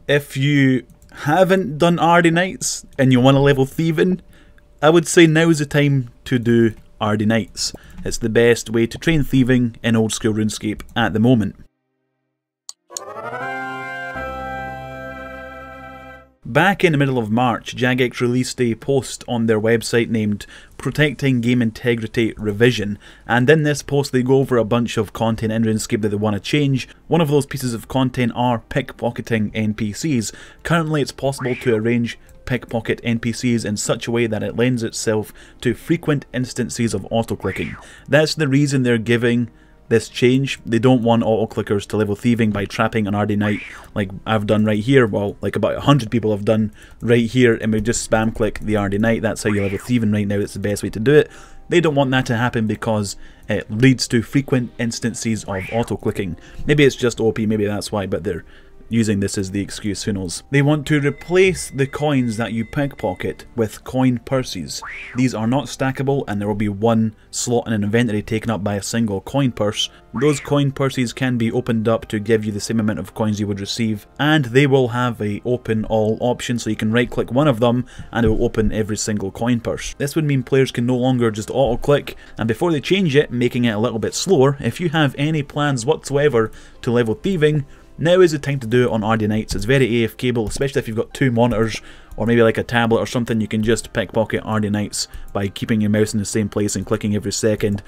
if you haven't done Ardougne Knights and you want to level thieving, I would say now's the time to do Ardougne Knights. It's the best way to train thieving in old school RuneScape at the moment. Back in the middle of March, Jagex released a post on their website named Protecting Game Integrity Revision, and in this post they go over a bunch of content in RuneScape that they want to change. One of those pieces of content are pickpocketing NPCs. Currently it's possible to arrange pickpocket NPCs in such a way that it lends itself to frequent instances of auto-clicking. That's the reason they're giving this change. They don't want auto-clickers to level thieving by trapping an Ardougne Knight like I've done right here. Well, like about 100 people have done right here, and we just spam click the Ardougne Knight. That's how you level thieving right now. It's the best way to do it. They don't want that to happen because it leads to frequent instances of auto-clicking. Maybe it's just OP, maybe that's why, but they're using this as the excuse, who knows. They want to replace the coins that you pickpocket with coin purses. These are not stackable, and there will be one slot in an inventory taken up by a single coin purse. Those coin purses can be opened up to give you the same amount of coins you would receive, and they will have a open all option, so you can right click one of them and it will open every single coin purse. This would mean players can no longer just auto click, and before they change it, making it a little bit slower, if you have any plans whatsoever to level thieving, now is the time to do it on Ardougne Knights. It's very AFKable, especially if you've got two monitors or maybe like a tablet or something. You can just pickpocket Ardougne Knights by keeping your mouse in the same place and clicking every second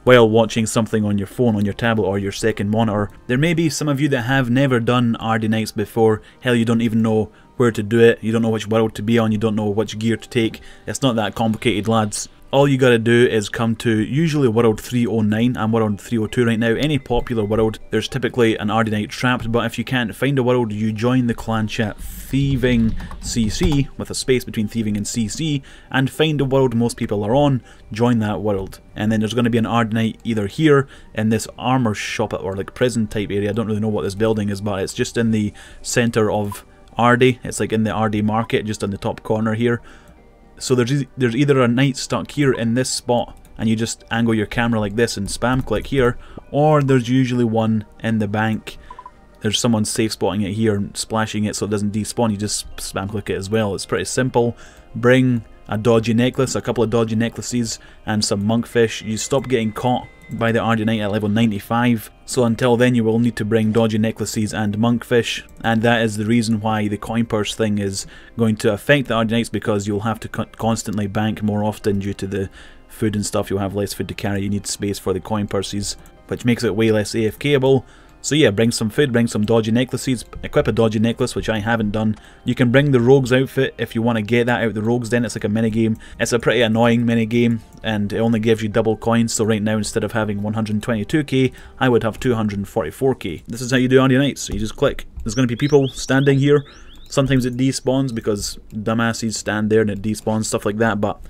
while watching something on your phone, on your tablet or your second monitor. There may be some of you that have never done Ardougne Knights before. Hell, you don't even know where to do it. You don't know which world to be on. You don't know which gear to take. It's not that complicated, lads. All you gotta do is come to usually world 309, I'm world 302 right now. Any popular world, there's typically an Ardougne Knight trapped, but if you can't find a world, you join the clan chat thieving CC, with a space between thieving and CC, and find a world most people are on, join that world. And then there's going to be an Ardougne Knight either here in this armor shop or like prison type area. I don't really know what this building is, but it's just in the center of Ardy. It's like in the Ardy market, just on the top corner here. So there's either a knight stuck here in this spot and you just angle your camera like this and spam click here, or there's usually one in the bank. There's someone safe spotting it here and splashing it so it doesn't despawn. You just spam click it as well. It's pretty simple. Bring a dodgy necklace, a couple of dodgy necklaces, and some monkfish. You stop getting caught by the Ardougne Knight at level 95, so until then you will need to bring dodgy necklaces and monkfish, and that is the reason why the coin purse thing is going to affect the Ardougne Knights, because you'll have to constantly bank more often due to the food and stuff. You'll have less food to carry, you need space for the coin purses, which makes it way less AFKable. So yeah, bring some food, bring some dodgy necklaces, equip a dodgy necklace, which I haven't done. You can bring the rogue's outfit if you want to get that out of the rogue's den. It's like a minigame. It's a pretty annoying minigame, and it only gives you double coins. So right now, instead of having 122k, I would have 244k. This is how you do Ardougne Knights. So you just click. There's going to be people standing here. Sometimes it despawns because dumbasses stand there and it despawns, stuff like that, but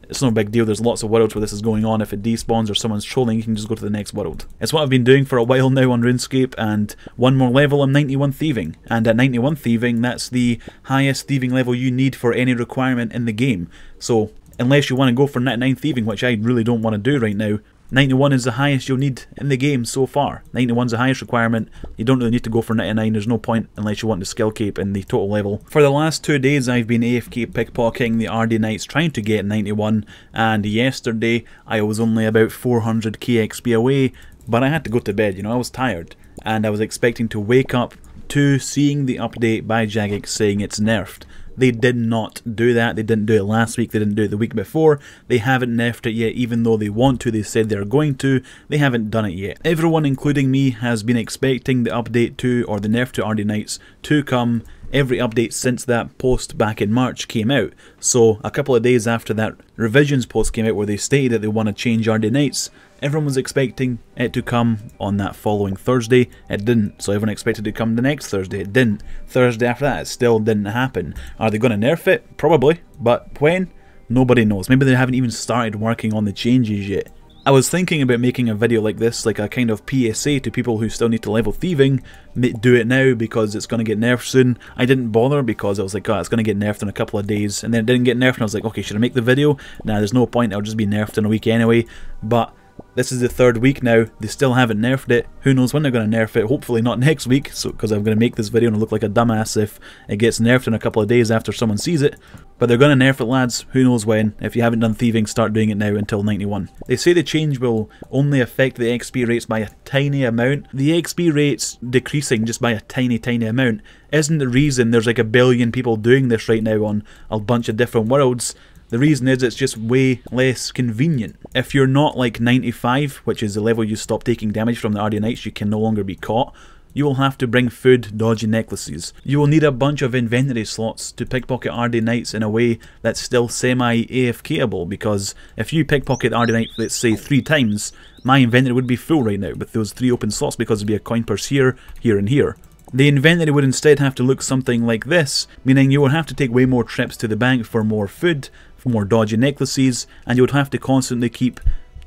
it's no big deal. There's lots of worlds where this is going on. If it despawns or someone's trolling, you can just go to the next world. It's what I've been doing for a while now on RuneScape, and one more level, I'm 91 thieving. And at 91 thieving, that's the highest thieving level you need for any requirement in the game. So unless you want to go for 99 thieving, which I really don't want to do right now, 91 is the highest you'll need in the game so far. 91 is the highest requirement. You don't really need to go for 99. There's no point unless you want the skill cape in the total level. For the last 2 days I've been AFK pickpocketing the Ardougne Knights, trying to get 91, and yesterday I was only about 400k XP away, but I had to go to bed, you know, I was tired, and I was expecting to wake up to seeing the update by Jagex saying it's nerfed. They did not do that. They didn't do it last week. They didn't do it the week before. They haven't nerfed it yet, even though they want to. They said they're going to. They haven't done it yet. Everyone, including me, has been expecting the update to, or the nerf to Ardougne Knights to come. Every update since that post back in March came out. So a couple of days after that revisions post came out where they stated that they want to change Ardougne Knights, everyone was expecting it to come on that following Thursday. It didn't. So everyone expected it to come the next Thursday. It didn't. Thursday after that, it still didn't happen. Are they going to nerf it? Probably. But when? Nobody knows. Maybe they haven't even started working on the changes yet. I was thinking about making a video like this, like a kind of PSA to people who still need to level thieving. Do it now because it's going to get nerfed soon. I didn't bother because I was like, oh, it's going to get nerfed in a couple of days. And then it didn't get nerfed and I was like, okay, should I make the video? Nah, there's no point, it'll just be nerfed in a week anyway. But This is the 3rd week now, they still haven't nerfed it. Who knows when they're going to nerf it, hopefully not next week, because I'm going to make this video and look like a dumbass if it gets nerfed in a couple of days after someone sees it. But they're going to nerf it, lads, who knows when. If you haven't done thieving, start doing it now until 91. They say the change will only affect the XP rates by a tiny amount. The XP rates decreasing just by a tiny amount isn't the reason there's like a billion people doing this right now on a bunch of different worlds. The reason is it's just way less convenient. If you're not like 95, which is the level you stop taking damage from the Ardougne Knights, you can no longer be caught. You will have to bring food, dodgy necklaces. You will need a bunch of inventory slots to pickpocket Ardougne Knights in a way that's still semi-AFKable, because if you pickpocket Ardougne Knights, let's say 3 times, my inventory would be full right now with those 3 open slots because there'd be a coin purse here, here and here. The inventory would instead have to look something like this, meaning you would have to take way more trips to the bank for more food, for more dodgy necklaces, and you would have to constantly keep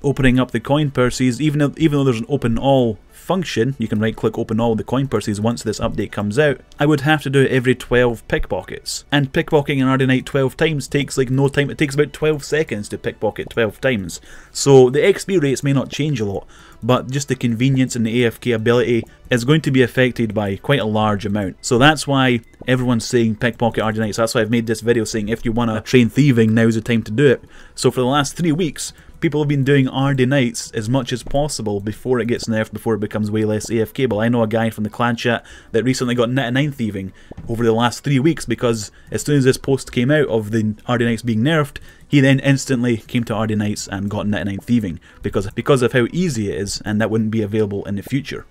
opening up the coin purses. Even though there's an open all function, you can right click open all the coin purses once this update comes out, I would have to do it every 12 pickpockets. And pickpocketing an Ardougne Knight 12 times takes like no time, it takes about 12 seconds to pickpocket 12 times. So the XP rates may not change a lot, but just the convenience and the AFK ability is going to be affected by quite a large amount. So that's why everyone's saying pickpocket Ardougne Knights. That's why I've made this video saying if you want to train thieving, now's the time to do it. So for the last 3 weeks, people have been doing Ardougne Knights as much as possible before it gets nerfed, before it becomes way less AFKable. I know a guy from the clan chat that recently got 99 thieving over the last 3 weeks because as soon as this post came out of the Ardougne Knights being nerfed, he then instantly came to Ardougne Knights and got 99 thieving because of how easy it is, and that wouldn't be available in the future.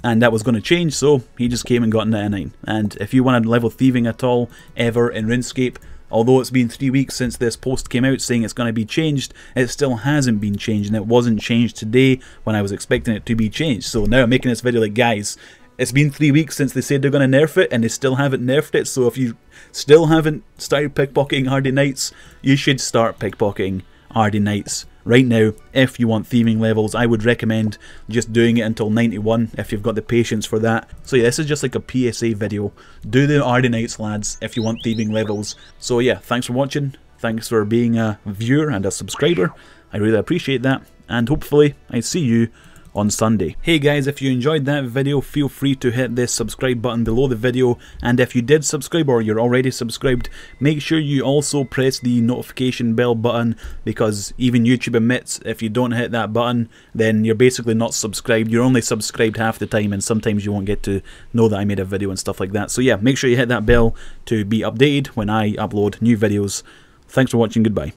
And that was going to change, so he just came and got 99. And if you want to level thieving at all, ever in RuneScape, although it's been 3 weeks since this post came out saying it's going to be changed, it still hasn't been changed, and it wasn't changed today when I was expecting it to be changed. So now I'm making this video like, guys, it's been 3 weeks since they said they're going to nerf it, and they still haven't nerfed it, so if you still haven't started pickpocketing Ardougne Knights, you should start pickpocketing Ardougne Knights right now. If you want thieving levels, I would recommend just doing it until 91 if you've got the patience for that. So yeah, this is just like a PSA video. Do the Ardougne Knights, lads, if you want thieving levels. So yeah, thanks for watching, thanks for being a viewer and a subscriber, I really appreciate that, and hopefully I see you on Sunday. Hey guys, if you enjoyed that video, feel free to hit this subscribe button below the video, and if you did subscribe or you're already subscribed, make sure you also press the notification bell button, because even YouTube admits if you don't hit that button, then you're basically not subscribed. You're only subscribed half the time, and sometimes you won't get to know that I made a video and stuff like that. So yeah, make sure you hit that bell to be updated when I upload new videos. Thanks for watching, goodbye.